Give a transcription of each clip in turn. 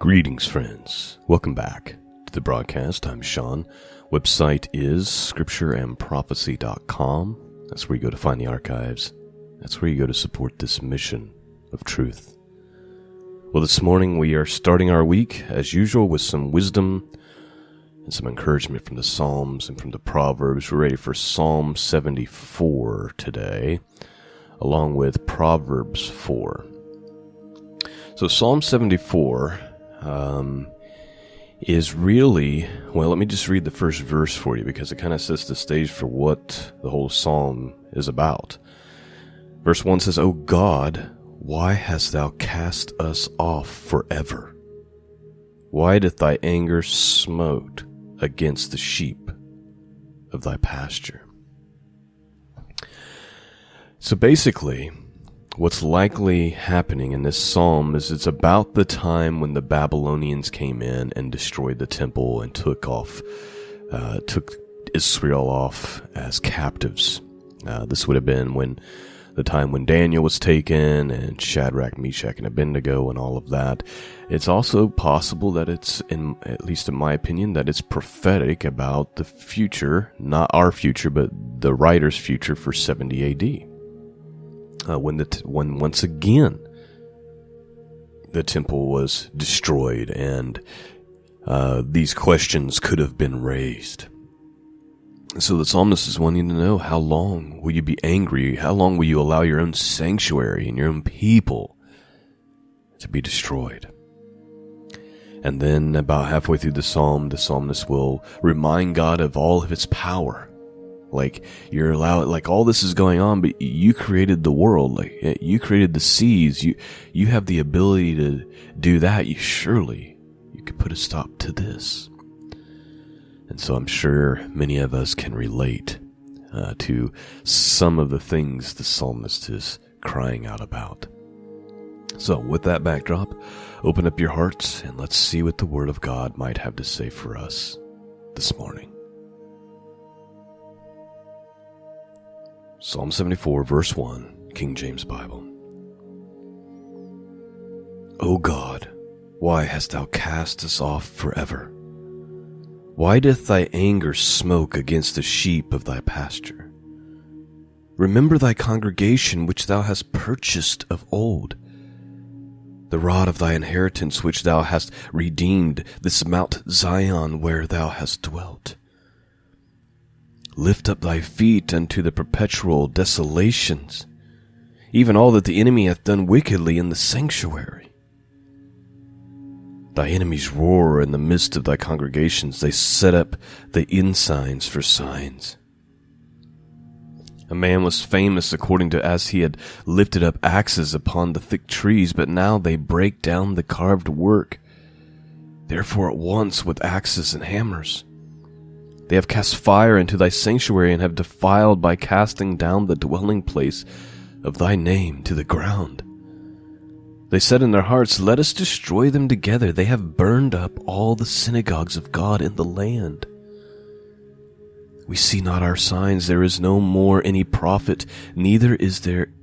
Greetings, friends. Welcome back to the broadcast. I'm Shawn. Website is scriptureandprophecy.com. That's where you go to find the archives. That's where you go to support this mission of truth. Well, this morning we are starting our week, as usual, with some wisdom and some encouragement from the Psalms and from the Proverbs. We're ready for Psalm 74 today, along with Proverbs 4. So Psalm 74 is really, well, let me just read the first verse for you because it kind of sets the stage for what the whole psalm is about. Verse 1 says, O God, why hast thou cast us off forever? Why doth thy anger smote against the sheep of thy pasture? So basically, what's likely happening in this psalm is it's about the time when the Babylonians came in and destroyed the temple and took Israel off as captives. This would have been when the time when Daniel was taken and Shadrach, Meshach, and Abednego and all of that. It's also possible that it's, at least in my opinion, that it's prophetic about the future, not our future, but the writer's future for 70 AD. When once again the temple was destroyed and these questions could have been raised. So the psalmist is wanting to know, how long will you be angry? How long will you allow your own sanctuary and your own people to be destroyed? And then about halfway through the psalm, the psalmist will remind God of all of his power. Like, you're allowed, like, all this is going on, but you created the world, like, you created the seas, you have the ability to do that. You could put a stop to this. And so I'm sure many of us can relate to some of the things the psalmist is crying out about. So with that backdrop, open up your hearts and let's see what the Word of God might have to say for us this morning. Psalm 74, verse 1, King James Bible. O God, why hast thou cast us off forever? Why doth thy anger smoke against the sheep of thy pasture? Remember thy congregation which thou hast purchased of old, the rod of thy inheritance which thou hast redeemed, this Mount Zion where thou hast dwelt. Lift up thy feet unto the perpetual desolations, even all that the enemy hath done wickedly in the sanctuary. Thy enemies roar in the midst of thy congregations. They set up the ensigns for signs. A man was famous according to as he had lifted up axes upon the thick trees, but now they break down the carved work. Therefore at once with axes and hammers. They have cast fire into thy sanctuary and have defiled by casting down the dwelling place of thy name to the ground. They said in their hearts, let us destroy them together. They have burned up all the synagogues of God in the land. We see not our signs. There is no more any prophet, neither is there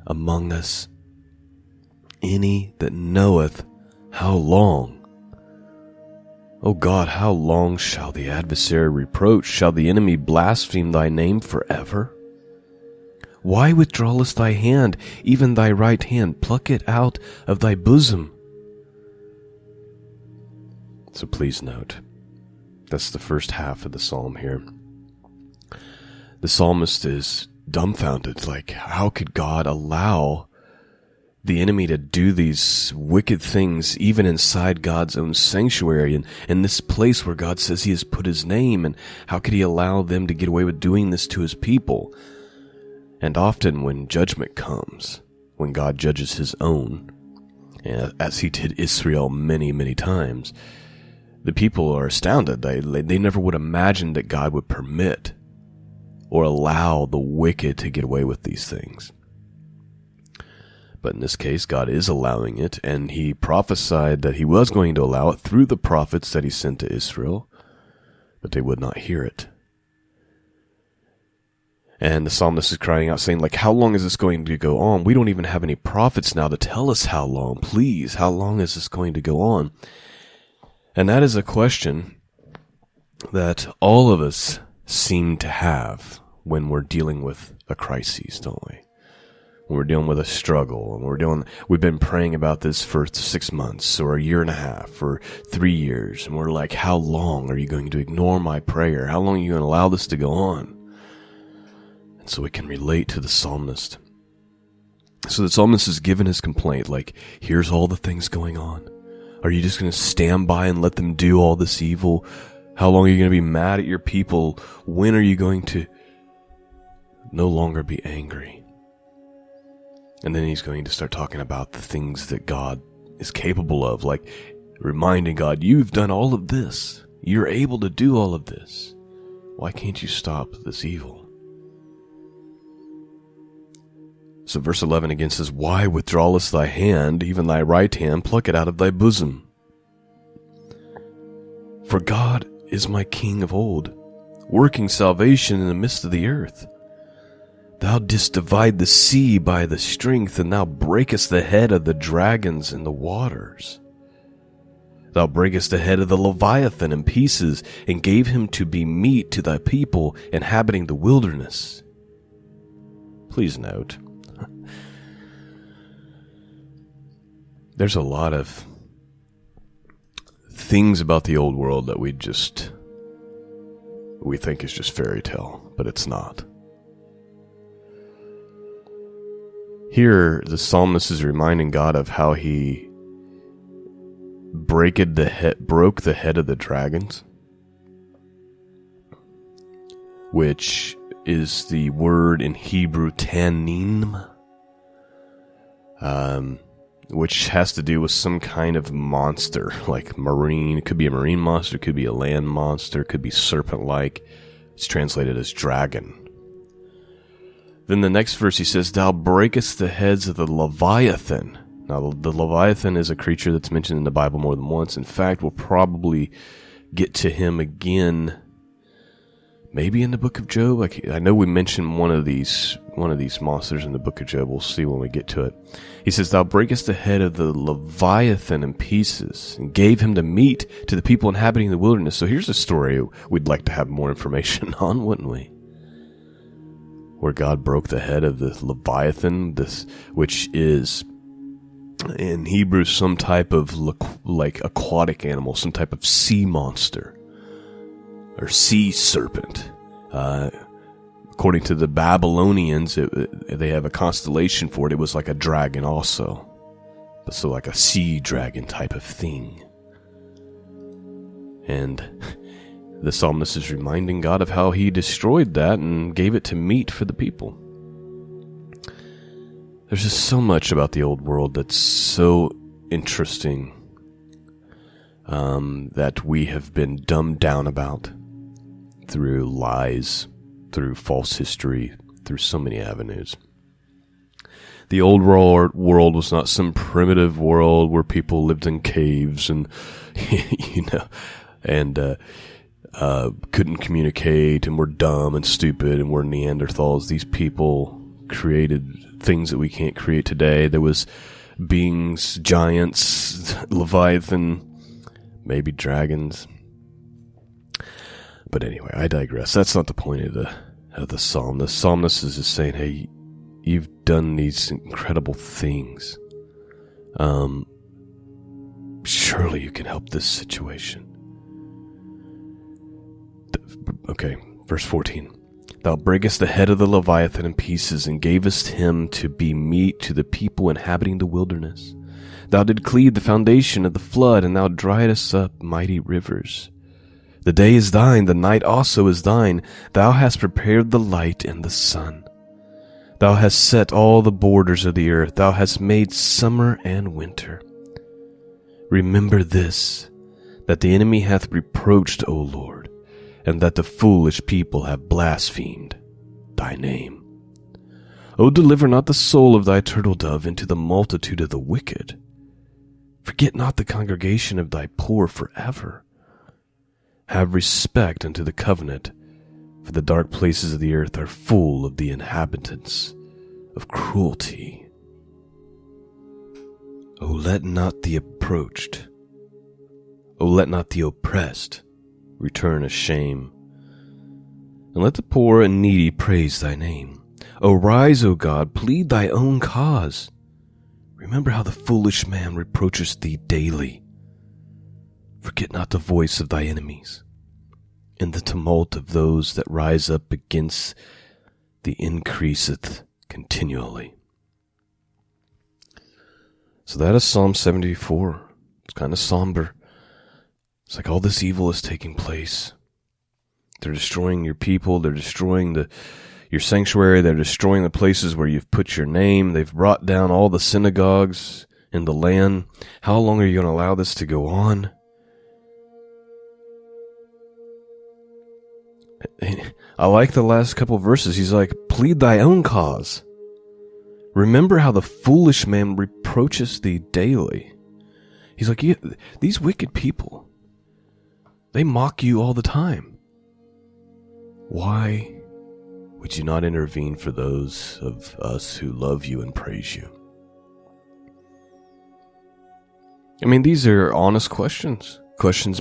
among us any that knoweth how long. O God, how long shall the adversary reproach? Shall the enemy blaspheme thy name forever? Why withdrawest thy hand, even thy right hand? Pluck it out of thy bosom. So please note, that's the first half of the psalm here. The psalmist is dumbfounded, like, how could God allow the enemy to do these wicked things even inside God's own sanctuary and in this place where God says he has put his name, and how could he allow them to get away with doing this to his people? And often when judgment comes, when God judges his own, as he did Israel many, many times, the people are astounded. They never would imagine that God would permit or allow the wicked to get away with these things. But in this case, God is allowing it, and he prophesied that he was going to allow it through the prophets that he sent to Israel, but they would not hear it. And the psalmist is crying out, saying, like, how long is this going to go on? We don't even have any prophets now to tell us how long. Please, how long is this going to go on? And that is a question that all of us seem to have when we're dealing with a crisis, don't we? When we're dealing with a struggle, and we've been praying about this for 6 months or a year and a half or 3 years, and we're like, how long are you going to ignore my prayer? How long are you going to allow this to go on? And so we can relate to the psalmist. So the psalmist is given his complaint, like, here's all the things going on. Are you just going to stand by and let them do all this evil? How long are you going to be mad at your people? When are you going to no longer be angry? And then he's going to start talking about the things that God is capable of, like reminding God, you've done all of this. You're able to do all of this. Why can't you stop this evil? So verse 11 again says, why withdrawest thy hand, even thy right hand, pluck it out of thy bosom? For God is my king of old, working salvation in the midst of the earth. Thou didst divide the sea by the strength, and thou breakest the head of the dragons in the waters. Thou breakest the head of the Leviathan in pieces, and gave him to be meat to thy people inhabiting the wilderness. Please note, there's a lot of things about the old world that we think is just fairy tale, but it's not. Here, the psalmist is reminding God of how he broke the head of the dragons, which is the word in Hebrew tanim, which has to do with some kind of monster, like marine. It could be a marine monster, it could be a land monster, it could be serpent-like. It's translated as dragon. Then the next verse he says, thou breakest the heads of the Leviathan. Now, the Leviathan is a creature that's mentioned in the Bible more than once. In fact, we'll probably get to him again, maybe in the book of Job. I know we mentioned one of these monsters in the book of Job. We'll see when we get to it. He says, thou breakest the head of the Leviathan in pieces, and gave him to meat to the people inhabiting the wilderness. So here's a story we'd like to have more information on, wouldn't we? Where God broke the head of the Leviathan, which is in Hebrew some type of like aquatic animal, some type of sea monster or sea serpent. According to the Babylonians, they have a constellation for it. It was like a dragon also, but so like a sea dragon type of thing. And the psalmist is reminding God of how he destroyed that and gave it to meat for the people. There's just so much about the old world that's so interesting, that we have been dumbed down about through lies, through false history, through so many avenues. The old world was not some primitive world where people lived in caves and, couldn't communicate and were dumb and stupid and were Neanderthals. These people created things that we can't create today. There was beings, giants, Leviathan, maybe dragons. But anyway, I digress. That's not the point of the psalm. The psalmist is just saying, hey, you've done these incredible things. Surely you can help this situation. Okay, verse 14. Thou breakest the head of the Leviathan in pieces, and gavest him to be meat to the people inhabiting the wilderness. Thou did cleave the foundation of the flood, and thou driedest up mighty rivers. The day is thine, the night also is thine. Thou hast prepared the light and the sun. Thou hast set all the borders of the earth. Thou hast made summer and winter. Remember this, that the enemy hath reproached, O Lord, and that the foolish people have blasphemed thy name. O deliver not the soul of thy turtle dove into the multitude of the wicked. Forget not the congregation of thy poor forever. Have respect unto the covenant, For the dark places of the earth are full of the inhabitants of cruelty. O let not the approached, O let not the oppressed return a shame, and let the poor and needy praise thy name. Arise, O God, plead thy own cause. Remember how the foolish man reproaches thee daily. Forget not the voice of thy enemies, and the tumult of those that rise up against thee increaseth continually. So that is Psalm 74. It's kind of somber. It's like all this evil is taking place. They're destroying your people. They're destroying your sanctuary. They're destroying the places where you've put your name. They've brought down all the synagogues in the land. How long are you going to allow this to go on? I like the last couple verses. He's like, plead thy own cause. Remember how the foolish man reproaches thee daily. He's like, these wicked people, they mock you all the time. Why would you not intervene for those of us who love you and praise you? I mean, these are honest questions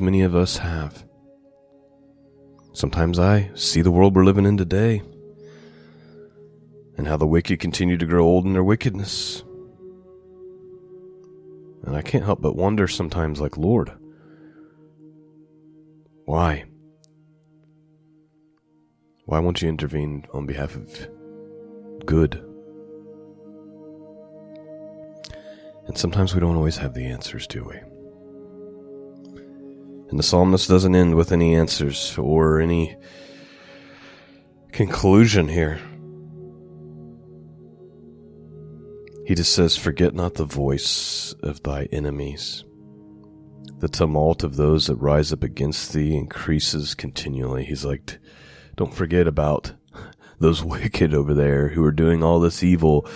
many of us have. Sometimes I see the world we're living in today and how the wicked continue to grow old in their wickedness. And I can't help but wonder sometimes, like, Lord, why? Why won't you intervene on behalf of good? And sometimes we don't always have the answers, do we? And the psalmist doesn't end with any answers or any conclusion here. He just says, forget not the voice of thy enemies. The tumult of those that rise up against thee increases continually. He's like, don't forget about those wicked over there who are doing all this evil.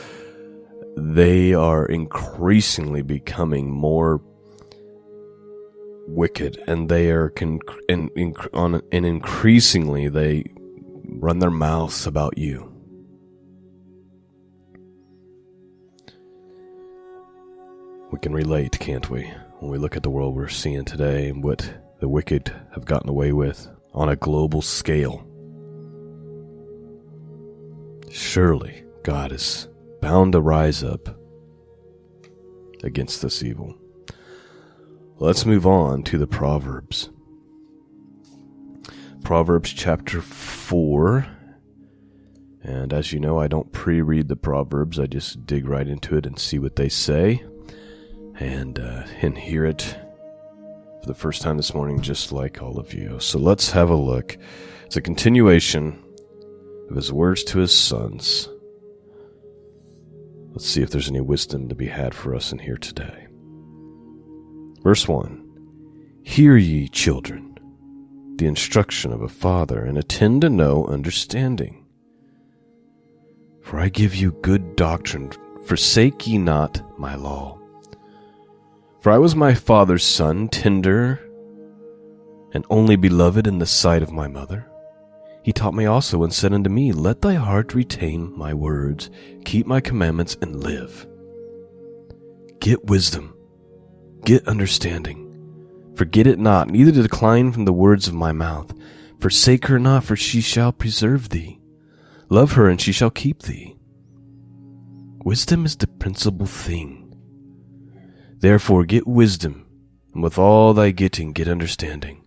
They are increasingly becoming more wicked, and they are increasingly they run their mouths about you. We can relate, can't we, when we look at the world we're seeing today and what the wicked have gotten away with on a global scale. Surely God is bound to rise up against this evil. Let's move on to the Proverbs. Proverbs chapter 4. And as you know, I don't pre-read the Proverbs. I just dig right into it and see what they say. And hear it for the first time this morning, just like all of you. So let's have a look. It's a continuation of his words to his sons. Let's see if there's any wisdom to be had for us in here today. Verse 1. Hear ye, children, the instruction of a father, and attend to know understanding. For I give you good doctrine, forsake ye not my law. For I was my father's son, tender and only beloved in the sight of my mother. He taught me also and said unto me, let thy heart retain my words, keep my commandments, and live. Get wisdom, get understanding. Forget it not, neither decline from the words of my mouth. Forsake her not, for she shall preserve thee. Love her, and she shall keep thee. Wisdom is the principal thing. Therefore get wisdom, and with all thy getting get understanding.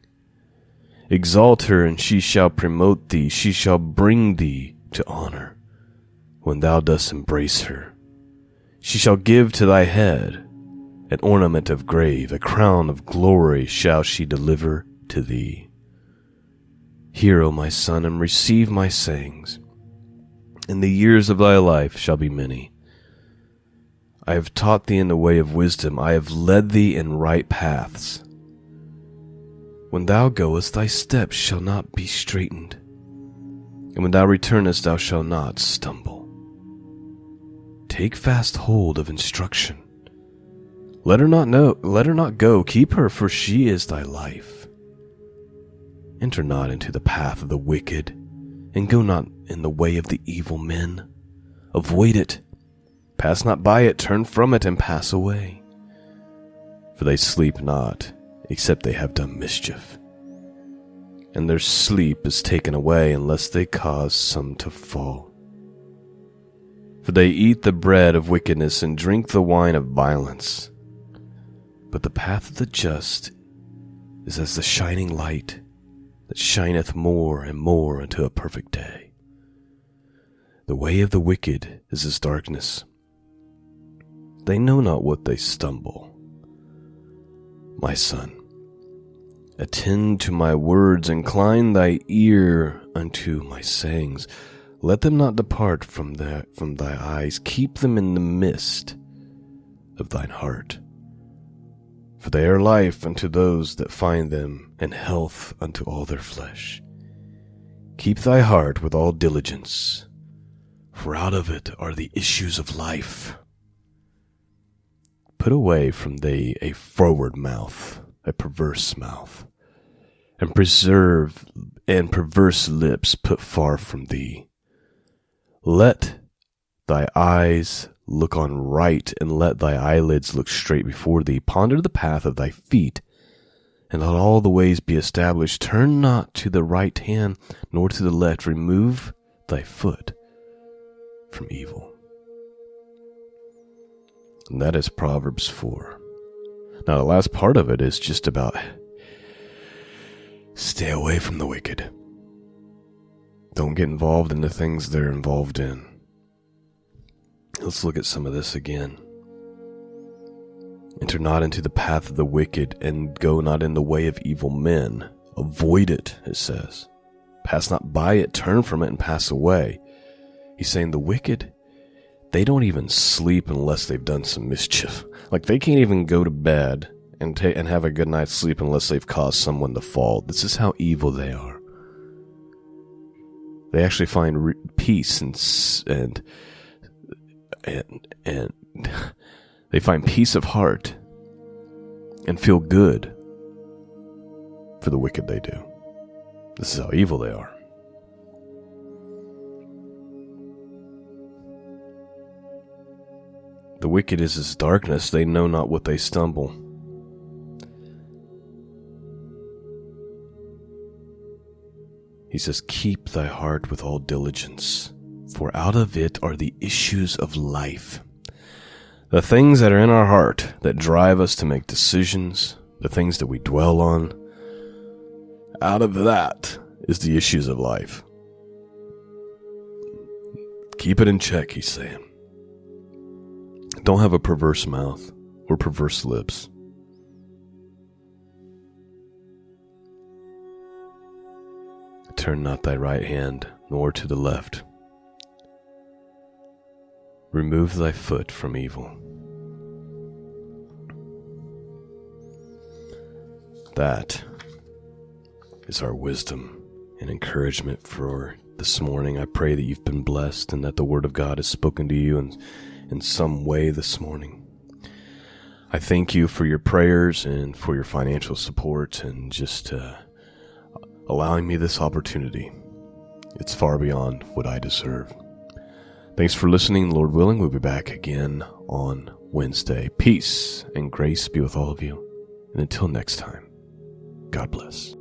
Exalt her, and she shall promote thee. She shall bring thee to honor when thou dost embrace her. She shall give to thy head an ornament of grave, a crown of glory shall she deliver to thee. Hear, O my son, and receive my sayings, and the years of thy life shall be many. I have taught thee in the way of wisdom. I have led thee in right paths. When thou goest, thy steps shall not be straitened, and when thou returnest, thou shalt not stumble. Take fast hold of instruction. Let her not go. Keep her, for she is thy life. Enter not into the path of the wicked, and go not in the way of the evil men. Avoid it. Pass not by it, turn from it, and pass away. For they sleep not, except they have done mischief. And their sleep is taken away, unless they cause some to fall. For they eat the bread of wickedness, and drink the wine of violence. But the path of the just is as the shining light, that shineth more and more unto a perfect day. The way of the wicked is as darkness. They know not what they stumble. My son, attend to my words, incline thy ear unto my sayings. Let them not depart from thy eyes. Keep them in the midst of thine heart. For they are life unto those that find them, and health unto all their flesh. Keep thy heart with all diligence, for out of it are the issues of life. Put away from thee a froward mouth, a perverse mouth, and perverse lips put far from thee. Let thy eyes look on right, and let thy eyelids look straight before thee. Ponder the path of thy feet, and let all the ways be established. Turn not to the right hand, nor to the left. Remove thy foot from evil. And that is Proverbs 4. Now, the last part of it is just about stay away from the wicked. Don't get involved in the things they're involved in. Let's look at some of this again. Enter not into the path of the wicked, and go not in the way of evil men. Avoid it, it says. Pass not by it, turn from it, and pass away. He's saying the wicked, they don't even sleep unless they've done some mischief. Like, they can't even go to bed and have a good night's sleep unless they've caused someone to fall. This is how evil they are. They actually find peace and they find peace of heart and feel good for the wicked they do. This is how evil they are. The wicked is as darkness, they know not what they stumble. He says, keep thy heart with all diligence, for out of it are the issues of life. The things that are in our heart that drive us to make decisions, the things that we dwell on, out of that is the issues of life. Keep it in check, he's saying. Don't have a perverse mouth or perverse lips. Turn not thy right hand, nor to the left. Remove thy foot from evil. That is our wisdom and encouragement for this morning. I pray that you've been blessed and that the Word of God has spoken to you in some way this morning. I thank you for your prayers and for your financial support and just allowing me this opportunity. It's far beyond what I deserve. Thanks for listening. Lord willing, we'll be back again on Wednesday. Peace and grace be with all of you. And until next time, God bless.